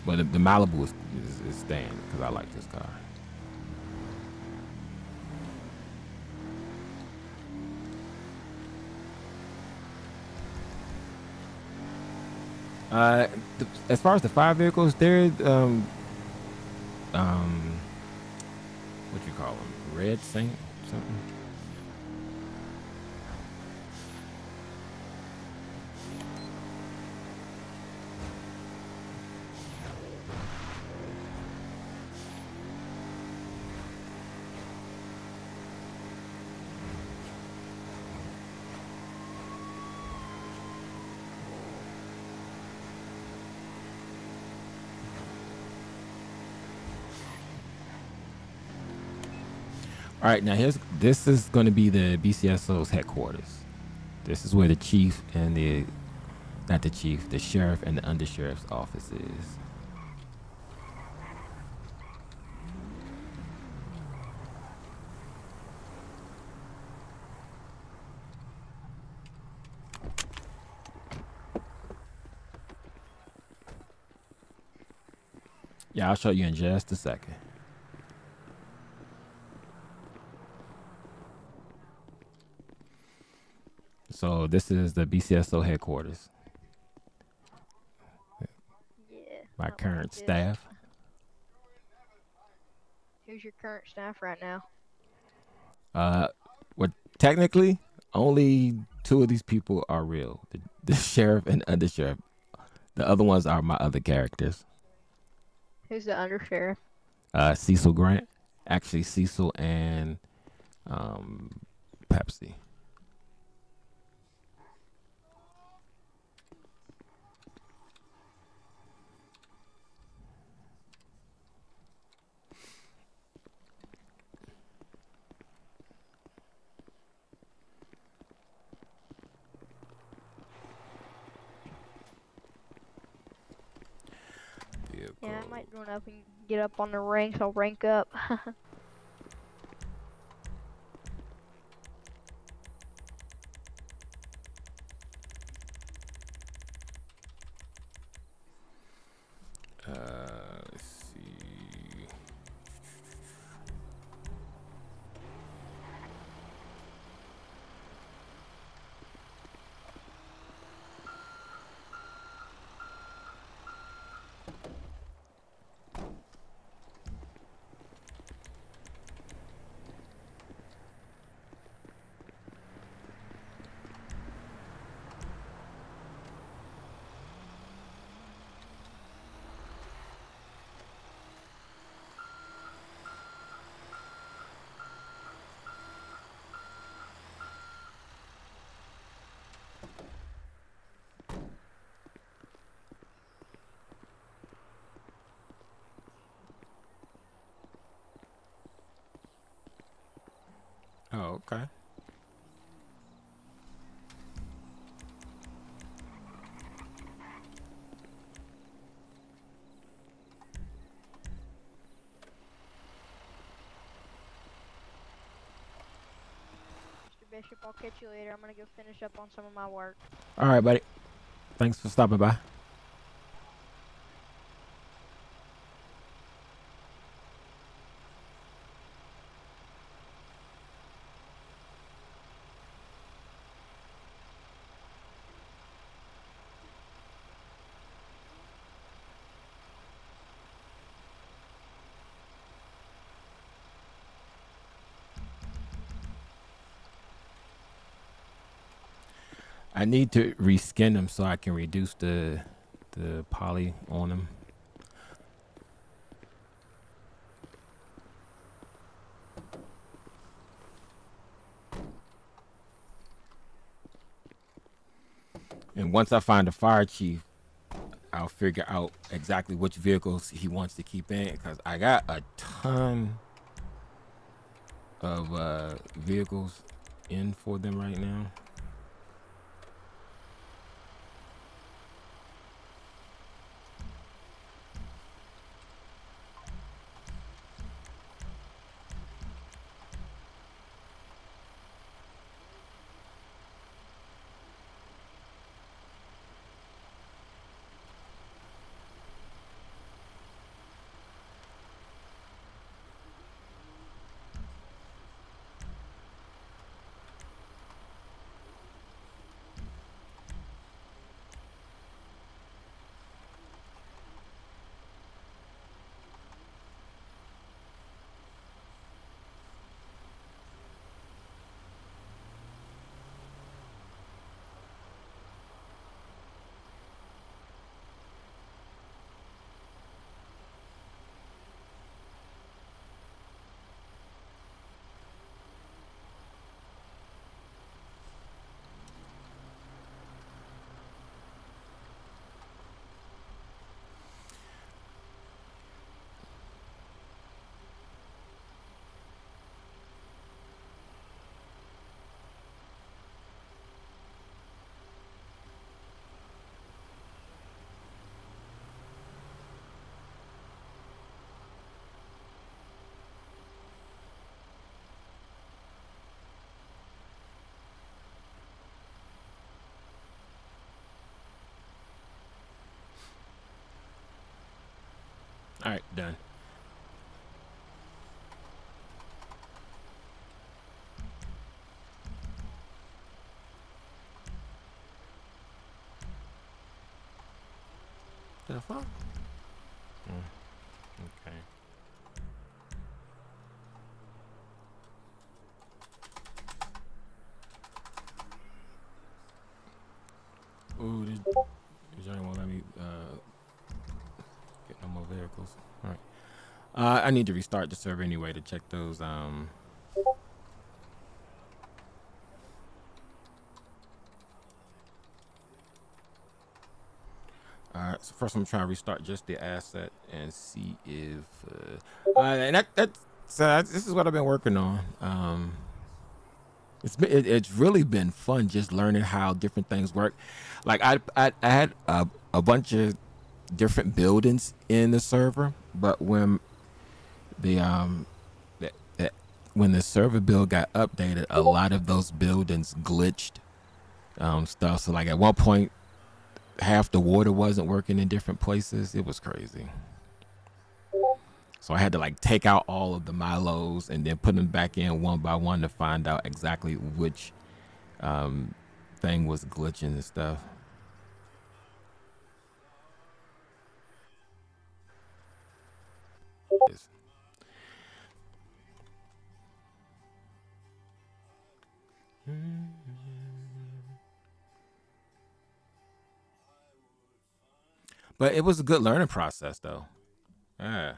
Speaker 1: But the Malibu is staying because I like this car. As far as the 5 vehicles, they're what you call them? Red Saint something. All right, now this is going to be the BCSO's headquarters. This is where the chief and the sheriff and the undersheriff's office is. Yeah, I'll show you in just a second. So this is the BCSO headquarters.
Speaker 2: Yeah.
Speaker 1: My
Speaker 2: not
Speaker 1: current
Speaker 2: like this.
Speaker 1: staff.
Speaker 2: Who's your current staff right now?
Speaker 1: Well, technically, only 2 of these people are real: the sheriff and undersheriff. The other ones are my other characters.
Speaker 2: Who's the undersheriff?
Speaker 1: Cecil Grant, actually Cecil and Pepsi.
Speaker 2: Yeah, I might run up and get up on the ranks. I'll rank up.
Speaker 1: Let's see. Oh, okay.
Speaker 2: Mr. Bishop, I'll catch you later. I'm gonna go finish up on some of my work.
Speaker 1: All right, buddy. Thanks for stopping by. I need to reskin them so I can reduce the poly on them. And once I find a fire chief, I'll figure out exactly which vehicles he wants to keep in, because I got a ton of vehicles in for them right now. All right, done. The fuck? Okay. Ooh, this joint won't let me get no more vehicles. All right. I need to restart the server anyway to check those. Alright, so first I'm trying to restart just the asset and see if and this is what I've been working on. It's really been fun just learning how different things work. Like I had a bunch of different buildings in the server, but when when the server build got updated, a lot of those buildings glitched stuff. So like at one point, half the water wasn't working in different places. It was crazy. So I had to like take out all of the Milos and then put them back in one by one to find out exactly which thing was glitching and stuff. But it was a good learning process, though. Yeah.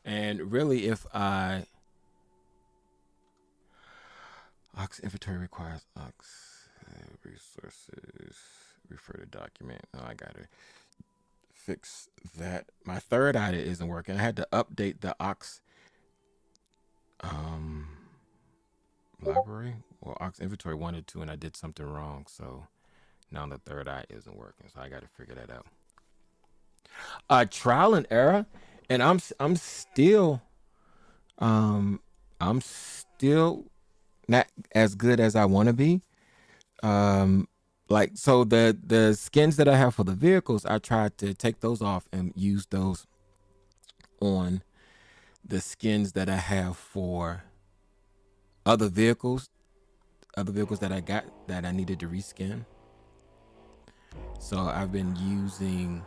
Speaker 1: And really, if Ox inventory requires Ox resources, refer to document. Oh, I gotta fix that. My third item isn't working. I had to update the Ox library or Ox inventory 1 or 2, and I did something wrong. So now the third eye isn't working. So I got to figure that out. Trial and error, and I'm still not as good as I want to be. Like so the skins that I have for the vehicles, I tried to take those off and use those on the skins that I have for other vehicles that I got that I needed to reskin. So I've been using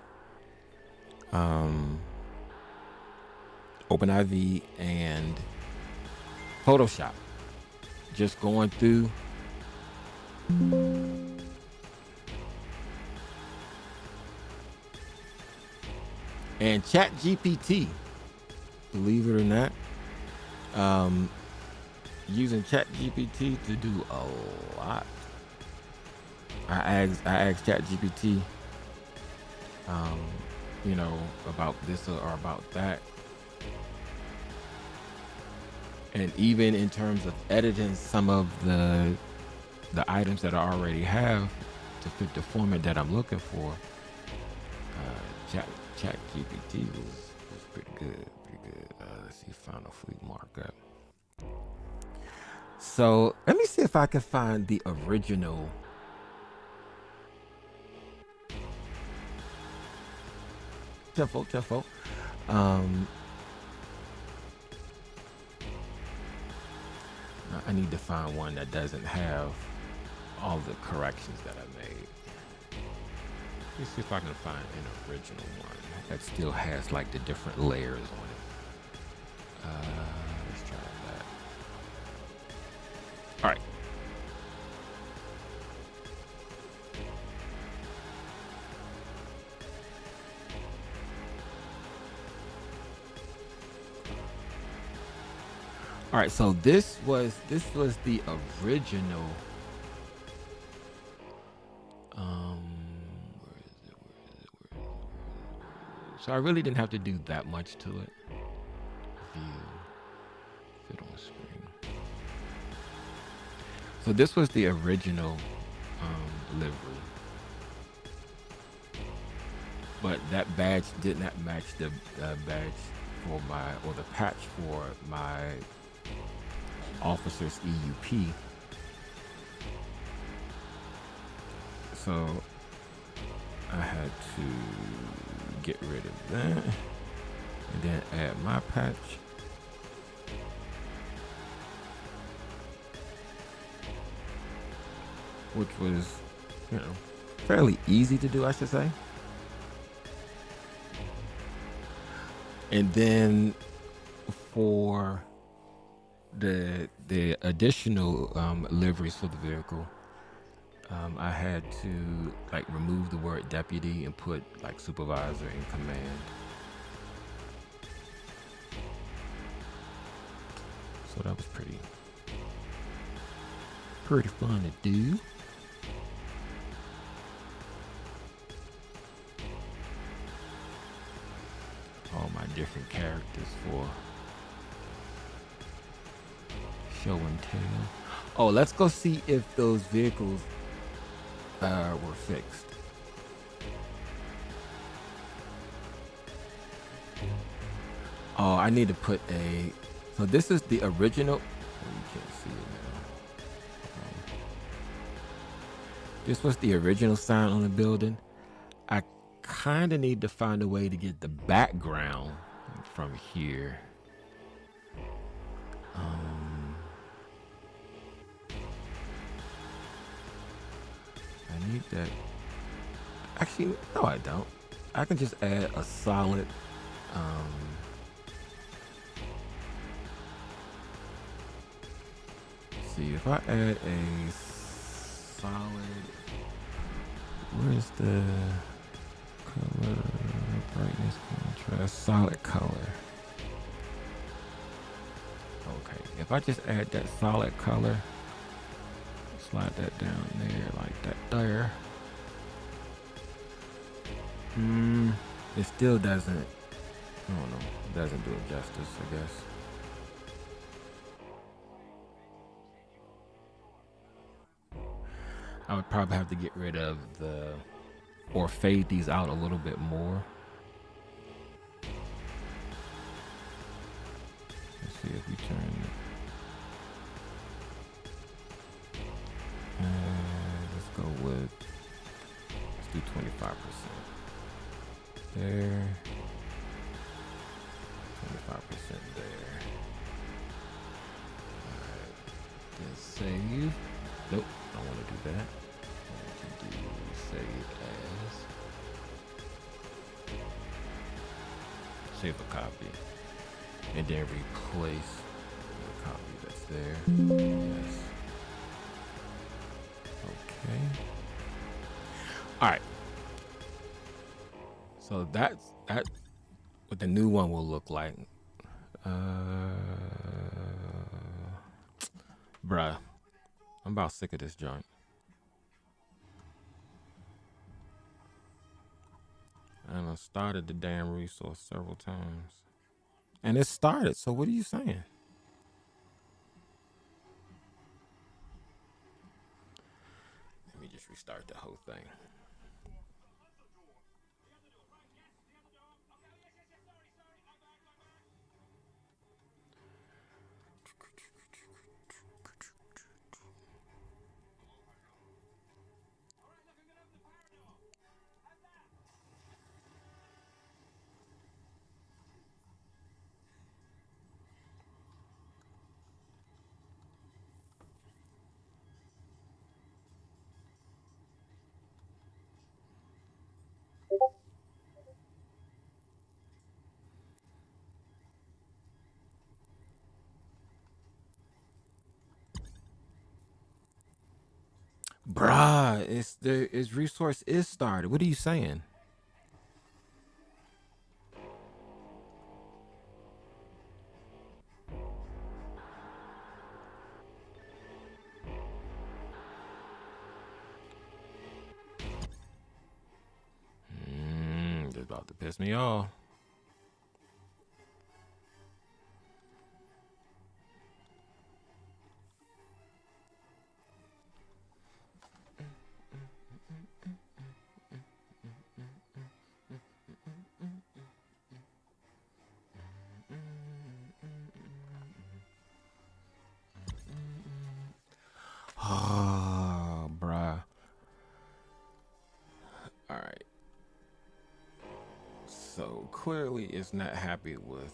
Speaker 1: OpenIV and Photoshop, just going through and ChatGPT, believe it or not, using ChatGPT to do a lot I asked ChatGPT, um, about this or about that, and even in terms of editing some of the items that I already have to fit the format that I'm looking for, Chat GPT was pretty good, let's see, final fleet markup. So let me see if I can find the original. Tenfold. I need to find one that doesn't have all the corrections that I made. Let me see if I can find an original one that still has like the different layers on it. Let's try that. All right. All right, so this was the original. Where is it? So I really didn't have to do that much to it. View, fit on screen. So this was the original livery, but that badge did not match the badge for the patch for my officer's EUP. So I had to get rid of that and then add my patch. Which was, fairly easy to do, I should say. And then for the additional liveries for the vehicle, I had to like remove the word deputy and put like supervisor in command. So that was pretty fun to do. All my different characters for show and tell. Oh, let's go see if those vehicles were fixed. Oh, I need to put a. So this is the original. Oh, you can't see it now. This was the original sign on the building. I kind of need to find a way to get the background from here. I need that. Actually, no, I don't. I can just add a solid. See if I add a solid. Where's the color, brightness, contrast, solid color? Okay, if I just add that solid color, slide that down there like that there. It still doesn't, I don't know, it doesn't do it justice, I guess. I would probably have to get rid of or fade these out a little bit more. Let's see if we turn it. Let's go with, let's do 25%. There. 25% there. Alright. Then save. Nope, I don't want to do that. I want to do save as. Save a copy. And then replace the copy that's there. Yes. Okay. Alright. So that's what the new one will look like. Bruh. I'm about sick of this joint. and I started the damn resource several times. And it started, so what are you saying? Let me just restart the whole thing. Bruh, its resource is started. What are you saying? It's about to piss me off. Oh, bruh. All right. So clearly it's not happy with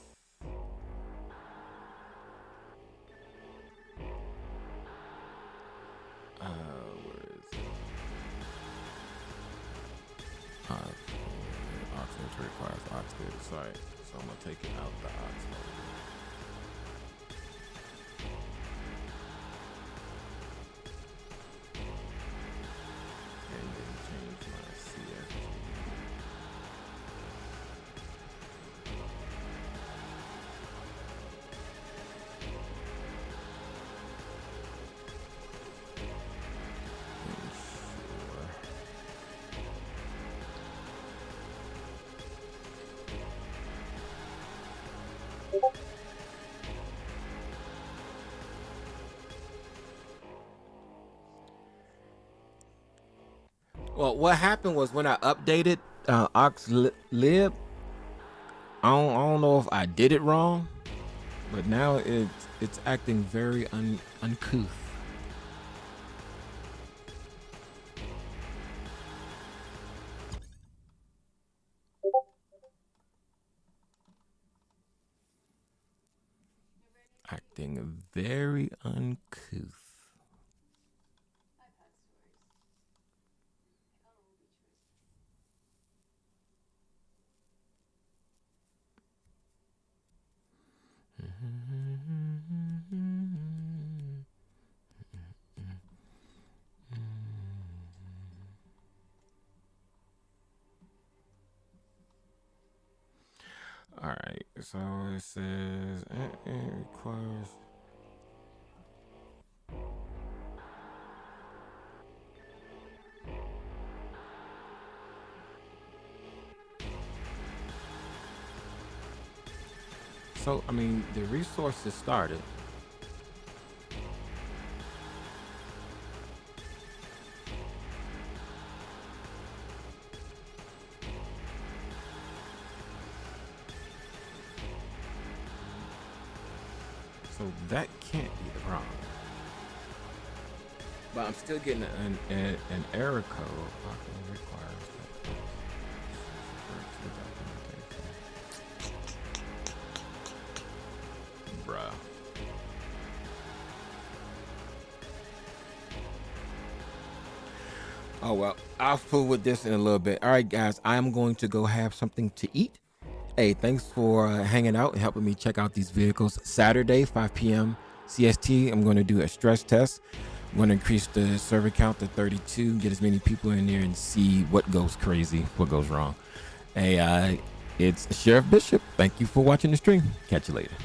Speaker 1: where is it? Oxford requires Oxford site. So I'm gonna take it out the Oxford. And then change my CFG. Well, what happened was when I updated Oxlib, I don't know if I did it wrong, but now it's acting very uncouth. Acting very uncouth. All right, so it says it requires. So, I mean, the resources started. So that can't be the problem. But I'm still getting an error code. Requires bruh. Oh well, I'll fool with this in a little bit. All right, guys, I'm going to go have something to eat. Hey, thanks for hanging out and helping me check out these vehicles. Saturday, 5 p.m. CST, I'm going to do a stress test. I'm going to increase the server count to 32, get as many people in there and see what goes crazy, what goes wrong. Hey, it's Sheriff Bishop. Thank you for watching the stream. Catch you later.